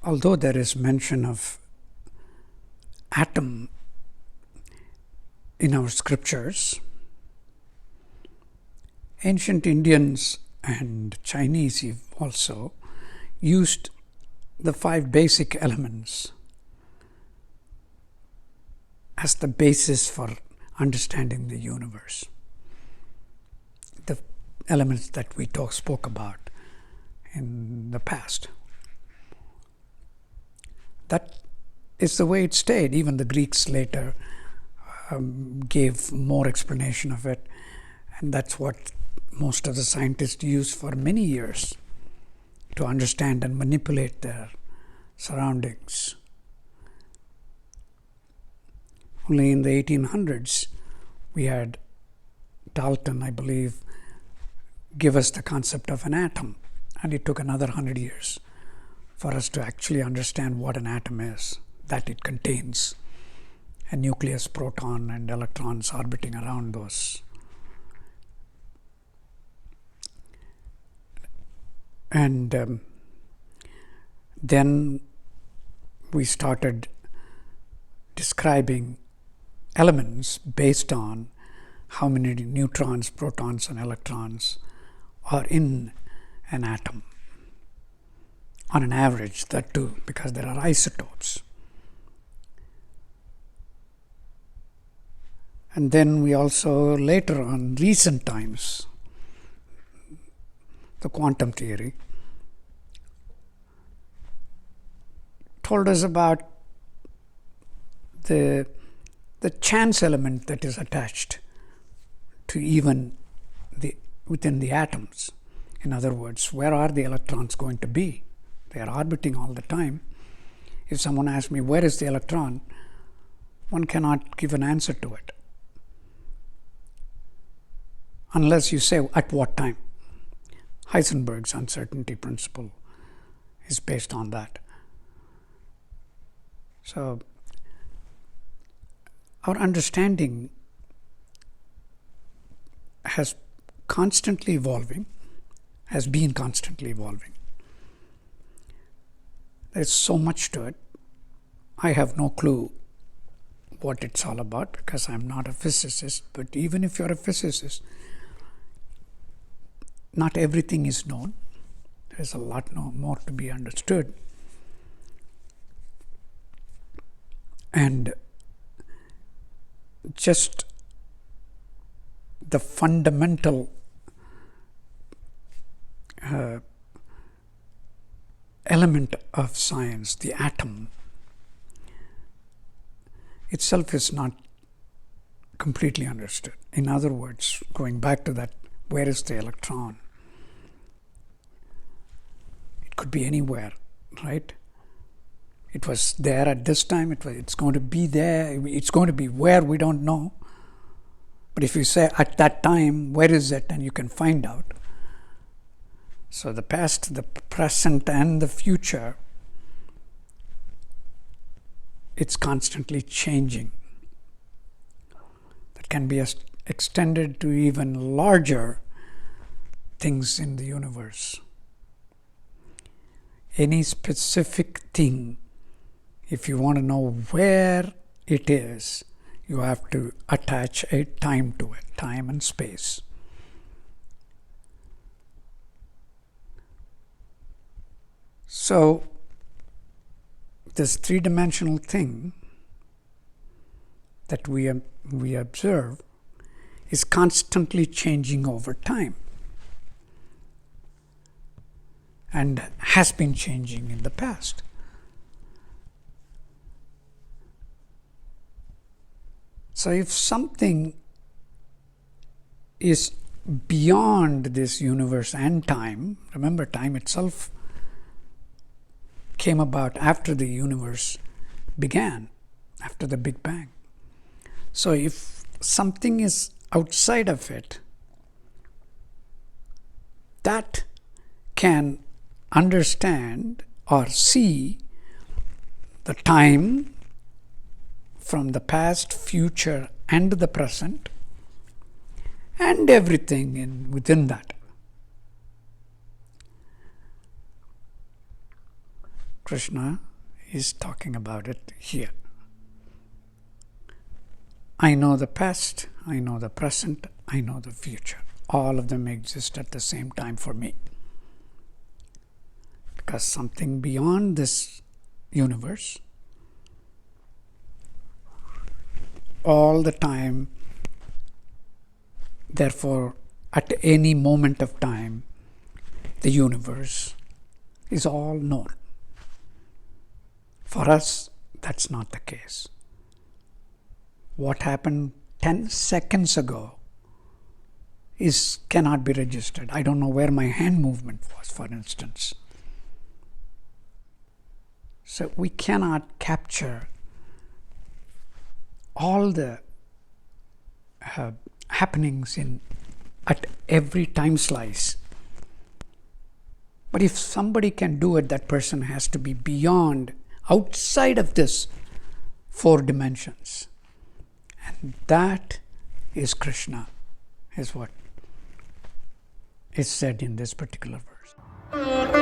Although there is mention of atom in our scriptures, ancient Indians and Chinese also used the 5 basic elements as the basis for understanding the universe. The elements that we spoke about in the past. That is the way it stayed. Even the Greeks later gave more explanation of it, and that's what most of the scientists used for many years to understand and manipulate their surroundings. Only in the 1800s, we had Dalton, I believe, give us the concept of an atom, and it took another 100 years for us to actually understand what an atom is, that it contains a nucleus, proton, and electrons orbiting around those. And then we started describing elements based on how many neutrons, protons, and electrons are in an atom. On an average, that too, because there are isotopes. And then we also, later on, recent times, the quantum theory told us about the chance element that is attached to even within the atoms. In other words, where are the electrons going to be? They are orbiting all the time. If someone asks me, where is the electron? One cannot give an answer to it. Unless you say, at what time? Heisenberg's uncertainty principle is based on that. So, our understanding has been constantly evolving. There's so much to it. I have no clue what it's all about because I'm not a physicist, but even if you're a physicist, not everything is known. There's a lot more to be understood. And just the fundamental element of science, the atom, itself is not completely understood. In other words, going back to that, where is the electron? It could be anywhere, right? It was there at this time, it's going to be there, it's going to be where, we don't know. But if you say at that time, where is it, and you can find out. So the past, the present, and the future, it's constantly changing. That can be extended to even larger things in the universe. Any specific thing, if you want to know where it is, you have to attach a time to it, time and space. So, this three-dimensional thing that we observe is constantly changing over time and has been changing in the past. So if something is beyond this universe and time, remember time itself came about after the universe began, after the Big Bang. So if something is outside of it, that can understand or see the time from the past, future, and the present, and everything within that. Krishna is talking about it here. I know the past, I know the present, I know the future. All of them exist at the same time for me. Because something beyond this universe, all the time, therefore, at any moment of time, the universe is all known. For us, that's not the case. What happened 10 seconds ago cannot be registered. I don't know where my hand movement was, for instance. So we cannot capture all the happenings at every time slice. But if somebody can do it, that person has to be beyond, outside of this 4 dimensions. And that is Krishna, is what is said in this particular verse.